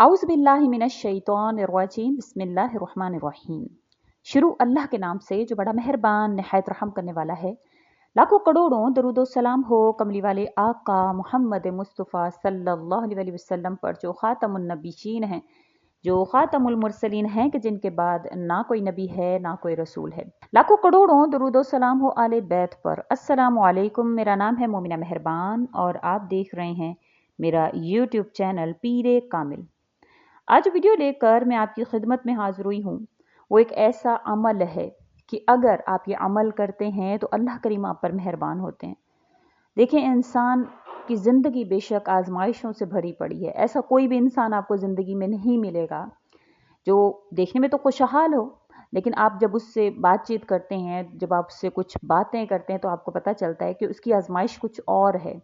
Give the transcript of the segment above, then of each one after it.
औज़ बिल्लाहि मिनश शैतानिर रजीम बिस्मिल्लाहिर्रहमानिर रहीम। शुरू अल्लाह के नाम से जो बड़ा मेहरबान निहायत रहम करने वाला है। लाखों करोड़ों दरूदो सलाम हो कमली वाले आका मोहम्मद मुस्तफ़ा सल्लल्लाहु अलैहि वसल्लम पर, जो ख़ातमुन नबीयीन हैं, जो ख़ातमुल मुरसलीन हैं, कि जिनके बाद ना कोई नबी है ना कोई रसूल है। लाखों करोड़ों दरूदो सलाम हो आले बैत पर। अस्सलामु अलैकुम। मेरा नाम है मोमिना मेहरबान और आप देख रहे हैं मेरा यूट्यूब चैनल पीरे कामिल। आज वीडियो लेकर मैं आपकी खिदमत में हाजिर हुई हूँ। वो एक ऐसा अमल है कि अगर आप ये अमल करते हैं तो अल्लाह करीम आप पर मेहरबान होते हैं। देखें, इंसान की ज़िंदगी बेशक आजमाइशों से भरी पड़ी है। ऐसा कोई भी इंसान आपको ज़िंदगी में नहीं मिलेगा जो देखने में तो खुशहाल हो, लेकिन आप जब उससे बातचीत करते हैं, जब आप उससे कुछ बातें करते हैं, तो आपको पता चलता है कि उसकी आजमाइश कुछ और है।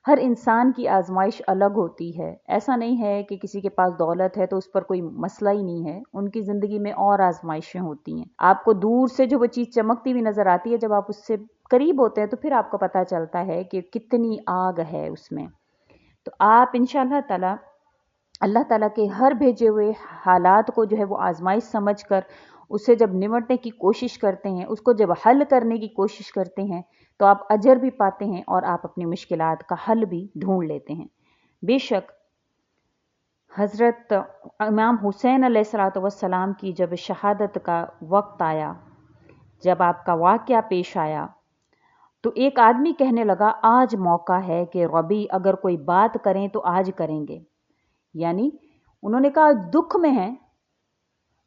हर इंसान की आजमाइश अलग होती है। ऐसा नहीं है कि किसी के पास दौलत है तो उस पर कोई मसला ही नहीं है। उनकी ज़िंदगी में और आजमाइशें होती हैं। आपको दूर से जो वो चीज़ चमकती हुई नज़र आती है, जब आप उससे करीब होते हैं तो फिर आपको पता चलता है कि कितनी आग है उसमें। तो आप इंशाअल्लाह ताला अल्लाह ताला के हर भेजे हुए हालात को जो है वो आजमाइश समझकर उससे जब निमटने की कोशिश करते हैं, उसको जब हल करने की कोशिश करते हैं, तो आप अजर भी पाते हैं और आप अपनी मुश्किलात का हल भी ढूंढ लेते हैं। बेशक हज़रत इमाम हुसैन अलैहिस्सलाम की जब शहादत का वक्त आया, जब आपका वाक़या पेश आया, तो एक आदमी कहने लगा, आज मौका है कि रबी अगर कोई बात करें तो आज करेंगे। यानी उन्होंने कहा दुख में हैं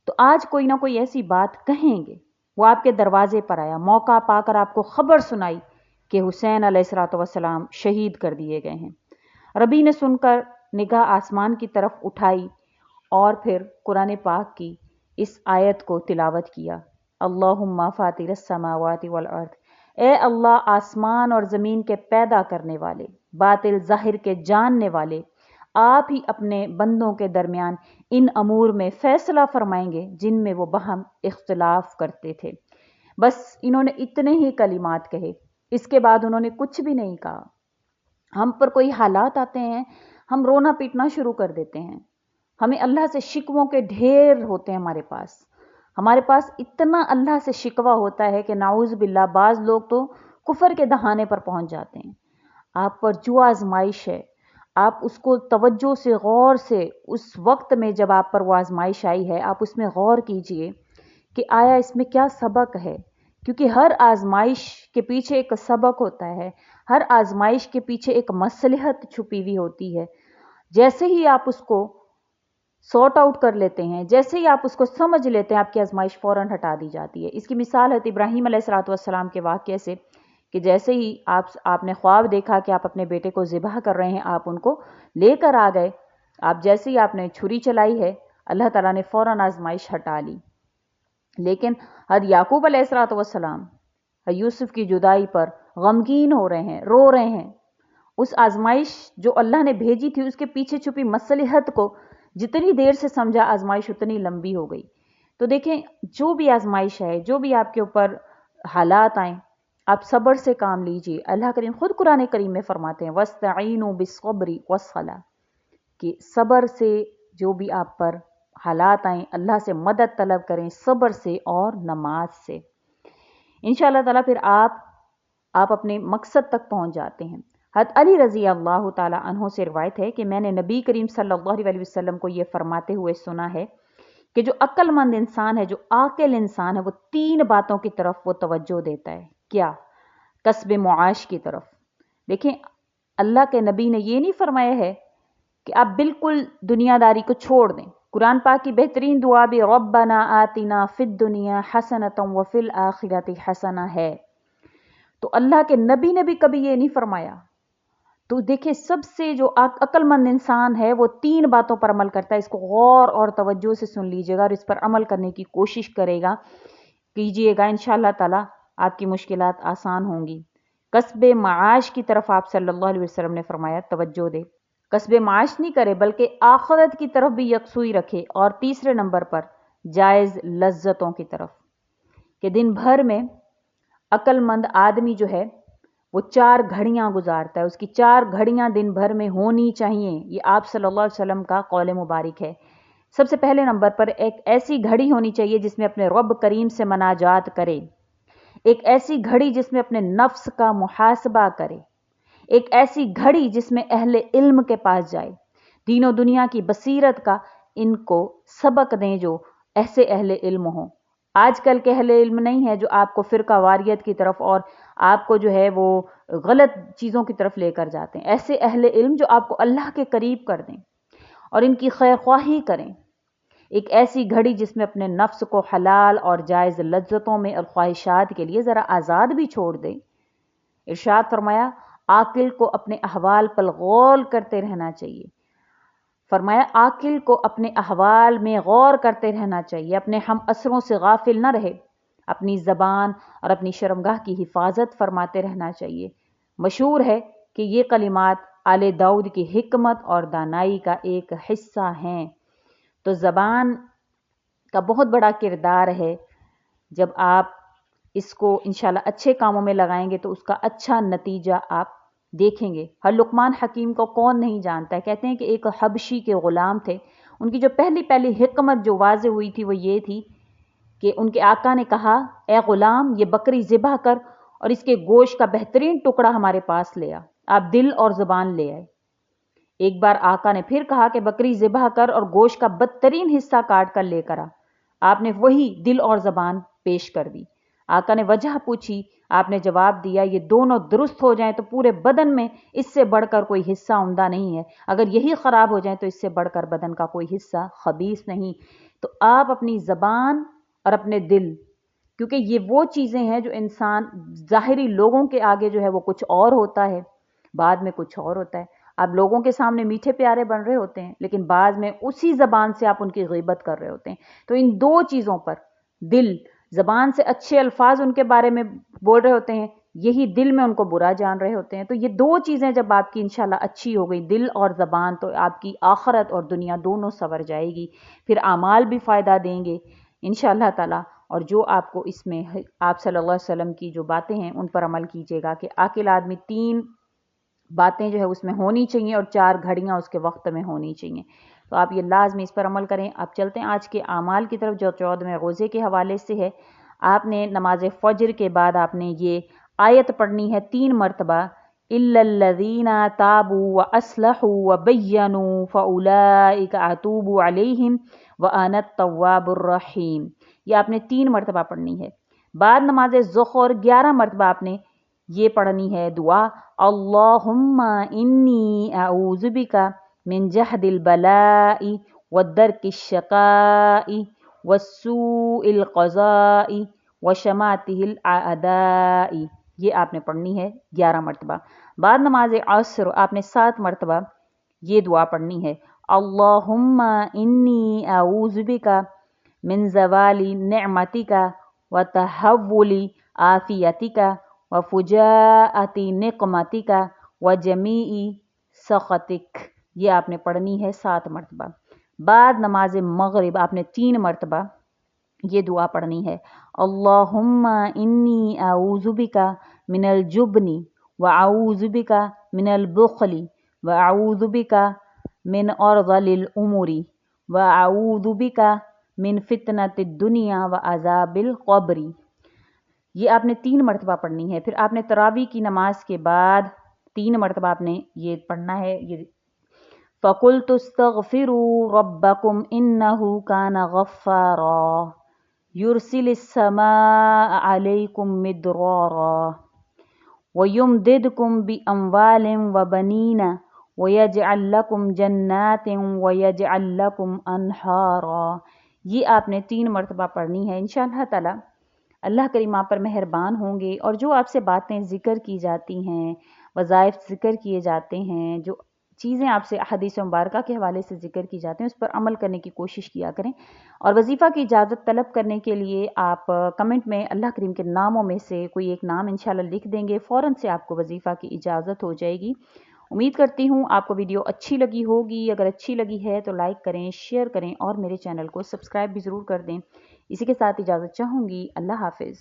तो आज कोई ना कोई ऐसी बात कहेंगे। वो आपके दरवाजे पर आया, मौका पाकर आपको खबर सुनाई कि हुसैन अलैहिस्सलाम शहीद कर दिए गए हैं। रबी ने सुनकर निगाह आसमान की तरफ उठाई और फिर कुरान पाक की इस आयत को तिलावत किया, अल्लाहुम्मा फातिरस समावाति वल अर्द। ए अल्लाह, आसमान और ज़मीन के पैदा करने वाले, बातिल ज़ाहिर के जानने वाले, आप ही अपने बंदों के दरमियान इन अमूर में फ़ैसला फरमाएंगे जिनमें वो बहम इख्तिलाफ करते थे। बस इन्होंने इतने ही कलिमात कहे, इसके बाद उन्होंने कुछ भी नहीं कहा। हम पर कोई हालात आते हैं, हम रोना पीटना शुरू कर देते हैं। हमें अल्लाह से शिकवों के ढेर होते हैं। हमारे पास इतना अल्लाह से शिकवा होता है कि नाउज़ बिल्ला बाज़ लोग तो कुफर के दहाने पर पहुंच जाते हैं। आप पर जो आजमाइश है, आप उसको तवज्जो से, गौर से, उस वक्त में जब आप पर वो आजमाइश आई है, आप उसमें गौर कीजिए कि आया इसमें क्या सबक है। क्योंकि हर आजमाइश के पीछे एक सबक होता है, हर आजमाइश के पीछे एक मसलहत छुपी हुई होती है। जैसे ही आप उसको सॉर्ट आउट कर लेते हैं, जैसे ही आप उसको समझ लेते हैं, आपकी आजमाइश फौरन हटा दी जाती है। इसकी मिसाल है इब्राहीम अलैहिस्सलाम के वाक़ये से कि जैसे ही आपने ख्वाब देखा कि आप अपने बेटे को ज़िबह कर रहे हैं, आप उनको लेकर आ गए, आप जैसे ही आपने छुरी चलाई है, अल्लाह ताला ने फौरन आजमाइश हटा ली। लेकिन हज़रत याकूब अलैहिस्सलाम यूसुफ की जुदाई पर गमगीन हो रहे हैं, रो रहे हैं। उस आजमाइश जो अल्लाह ने भेजी थी, उसके पीछे छुपी मसलहत को जितनी देर से समझा, आजमाइश उतनी लंबी हो गई। तो देखें, जो भी आजमाइश है, जो भी आपके ऊपर हालात आए, आप सब्र से काम लीजिए। अल्लाह करीम खुद कुरान करीम में फरमाते हैं, वस्तईनु बिस्सब्रि वस्सला, कि सब्र से जो भी आप पर हालात आए, अल्लाह से मदद तलब करें, सब्र से और नमाज से। इंशाअल्लाह ताला फिर आप अपने मकसद तक पहुंच जाते हैं। हज़रत अली रज़ी अल्लाह ताला अन्हो से रिवायत है कि मैंने नबी करीम सल्लल्लाहु अलैहि वसल्लम को ये फरमाते हुए सुना है कि जो अक्लमंद इंसान है, जो आकिल इंसान है, वो 3 बातों की तरफ वो तवज्जो देता है। क्या? कस्ब मुआश की तरफ। देखें, अल्लाह के नबी ने ये नहीं फरमाया है कि आप बिल्कुल दुनियादारी को छोड़ दें। कुरान पाक की बेहतरीन दुआ भी रब्बना आतिना फिद दुनिया हसनतम व फिल आखिरति हसना है। तो अल्लाह के नबी ने भी कभी ये नहीं फरमाया। तो देखिए, सबसे जो अक्लमंद इंसान है वो 3 बातों पर अमल करता है। इसको गौर और तवज्जो से सुन लीजिएगा और इस पर अमल करने की कोशिश कीजिएगा। इंशाअल्लाह ताला आपकी मुश्किलात आसान होंगी। कस्बे माश की तरफ आप सल्लल्लाहु अलैहि वसल्लम ने फरमाया, तवज्जो दे, कस्बे माश नहीं करे बल्कि आखिरत की तरफ भी यकसुई रखे। और तीसरे नंबर पर जायज़ लज्जतों की तरफ, कि दिन भर में अक्लमंद आदमी जो है وہ 4 گھڑیاں گزارتا ہے، اس کی 4 گھڑیاں دن بھر میں ہونی چاہیے۔ یہ آپ صلی اللہ علیہ وسلم کا قول مبارک ہے۔ سب سے پہلے نمبر پر ایک ایسی گھڑی ہونی چاہیے جس میں اپنے رب کریم سے مناجات کرے، ایک ایسی گھڑی جس میں اپنے نفس کا محاسبہ کرے، ایک ایسی گھڑی جس میں اہل علم کے پاس جائے، دین و دنیا کی بصیرت کا ان کو سبق دیں جو ایسے اہل علم ہوں۔ آج کل کے اہل علم نہیں ہے جو آپ کو فرقہ واریت کی طرف اور آپ کو جو ہے وہ غلط چیزوں کی طرف لے کر جاتے ہیں۔ ایسے اہل علم جو آپ کو اللہ کے قریب کر دیں اور ان کی خیر خواہی کریں، ایک ایسی گھڑی جس میں اپنے نفس کو حلال اور جائز لذتوں میں اور خواہشات کے لیے ذرا آزاد بھی چھوڑ دیں۔ ارشاد فرمایا عاقل کو اپنے احوال پر غور کرتے رہنا چاہیے، فرمایا عاقل کو اپنے احوال میں غور کرتے رہنا چاہیے، اپنے ہم اثروں سے غافل نہ رہے، اپنی زبان اور اپنی شرمگاہ کی حفاظت فرماتے رہنا چاہیے۔ مشہور ہے کہ یہ کلمات آل داؤد کی حکمت اور دانائی کا ایک حصہ ہیں۔ تو زبان کا بہت بڑا کردار ہے، جب آپ اس کو انشاءاللہ اچھے کاموں میں لگائیں گے تو اس کا اچھا نتیجہ آپ دیکھیں گے۔ ہر لقمان حکیم کو کون نہیں جانتا ہے؟ کہتے ہیں کہ ایک حبشی کے غلام تھے، ان کی جو پہلی حکمت جو واضح ہوئی تھی وہ یہ تھی کہ ان کے آقا نے کہا اے غلام یہ بکری ذبح کر اور اس کے گوشت کا بہترین ٹکڑا ہمارے پاس لے آ۔ آپ دل اور زبان لے آئے۔ ایک بار آقا نے پھر کہا کہ بکری ذبح کر اور گوشت کا بدترین حصہ کاٹ کر لے کر آ۔ آپ نے وہی دل اور زبان پیش کر دی۔ آقا نے وجہ پوچھی، آپ نے جواب دیا یہ دونوں درست ہو جائیں تو پورے بدن میں اس سے بڑھ کر کوئی حصہ عمدہ نہیں ہے، اگر یہی خراب ہو جائیں تو اس سے بڑھ کر بدن کا کوئی حصہ خبیث نہیں۔ تو آپ اپنی زبان اور اپنے دل، کیونکہ یہ وہ چیزیں ہیں جو انسان ظاہری لوگوں کے آگے جو ہے وہ کچھ اور ہوتا ہے، بعد میں کچھ اور ہوتا ہے۔ آپ لوگوں کے سامنے میٹھے پیارے بن رہے ہوتے ہیں لیکن بعد میں اسی زبان سے آپ ان کی غیبت کر رہے ہوتے ہیں۔ تو ان دو چیزوں پر، دل، زبان سے اچھے الفاظ ان کے بارے میں بول رہے ہوتے ہیں، یہی دل میں ان کو برا جان رہے ہوتے ہیں۔ تو یہ دو چیزیں جب آپ کی انشاءاللہ اچھی ہو گئی، دل اور زبان، تو آپ کی آخرت اور دنیا دونوں سنور جائے گی، پھر اعمال بھی فائدہ دیں گے انشاءاللہ تعالی۔ اور جو آپ کو اس میں آپ صلی اللہ علیہ وسلم کی جو باتیں ہیں ان پر عمل کیجیے گا کہ عاقل آدمی 3 باتیں جو ہے اس میں ہونی چاہیے اور 4 گھڑیاں اس کے وقت میں ہونی چاہیے۔ تو آپ یہ لازمی اس پر عمل کریں۔ آپ چلتے ہیں آج کے اعمال کی طرف جو 14ویں روزے کے حوالے سے ہے۔ آپ نے نماز فجر کے بعد آپ نے یہ آیت پڑھنی ہے 3 مرتبہ، اِلَّا الَّذِينَ تَابُوا وَأَصْلَحُوا وَبَيَّنُوا فَأُولَٰئِكَ أَتُوبُ عَلَيْهِمْ وَأَنَا التَّوَّابُ الرَّحِيمُ۔ یہ آپ نے 3 مرتبہ پڑھنی ہے۔ بعد نماز ظہر 11 مرتبہ آپ نے یہ پڑھنی ہے دعا، اللہم انی اعوذ بک من جہد البلاء ودرک الشقاء وسوء القضاء وشماتہ الاعداء۔ یہ آپ نے پڑھنی ہے 11 مرتبہ۔ بعد نماز عصر آپ نے 7 مرتبہ یہ دعا پڑھنی ہے، اللہم انی اعوذ بک من زوال نعمتک وتحول عافیتک وفجاءت نقمتک وجمیع سخطک۔ یہ آپ نے پڑھنی ہے 7 مرتبہ۔ بعد نماز مغرب آپ نے 3 مرتبہ یہ دعا پڑھنی ہے، اللہم انی اعوذ بک من الجبن واعوذ بک من البخل واعوذ بک من ارذل الامور واعوذ بک من فتنۃ الدنیا وعذاب القبر۔ یہ آپ نے 3 مرتبہ پڑھنی ہے۔ پھر آپ نے تراویح کی نماز کے بعد 3 مرتبہ آپ نے یہ پڑھنا ہے، یہ فَقُلْتُ اسْتَغْفِرُوا رَبَّكُمْ إِنَّهُ كَانَ غَفَّارًا يُرْسِلِ السَّمَاءَ عَلَيْكُمْ مِدْرَارًا وَيُمْدِدْكُمْ بِأَمْوَالٍ وَبَنِينَ وَيَجْعَلْ لَكُمْ جَنَّاتٍ وَيَجْعَلْ لَكُمْ أَنْهَارًا۔ یہ آپ نے 3 مرتبہ پڑھنی ہے انشاءاللہ تعالی۔ اللہ کریم آپ پر مہربان ہوں گے، اور جو آپ سے باتیں ذکر کی جاتی ہیں، وظائف ذکر کیے جاتے ہیں، جو چیزیں آپ سے احادیث مبارکہ کے حوالے سے ذکر کی جاتے ہیں، اس پر عمل کرنے کی کوشش کیا کریں۔ اور وظیفہ کی اجازت طلب کرنے کے لیے آپ کمنٹ میں اللہ کریم کے ناموں میں سے کوئی ایک نام انشاءاللہ لکھ دیں گے، فوراً سے آپ کو وظیفہ کی اجازت ہو جائے گی۔ امید کرتی ہوں آپ کو ویڈیو اچھی لگی ہوگی۔ اگر اچھی لگی ہے تو لائک کریں، شیئر کریں اور میرے چینل کو سبسکرائب بھی ضرور کر دیں۔ اسی کے ساتھ اجازت چاہوں گی، اللہ حافظ۔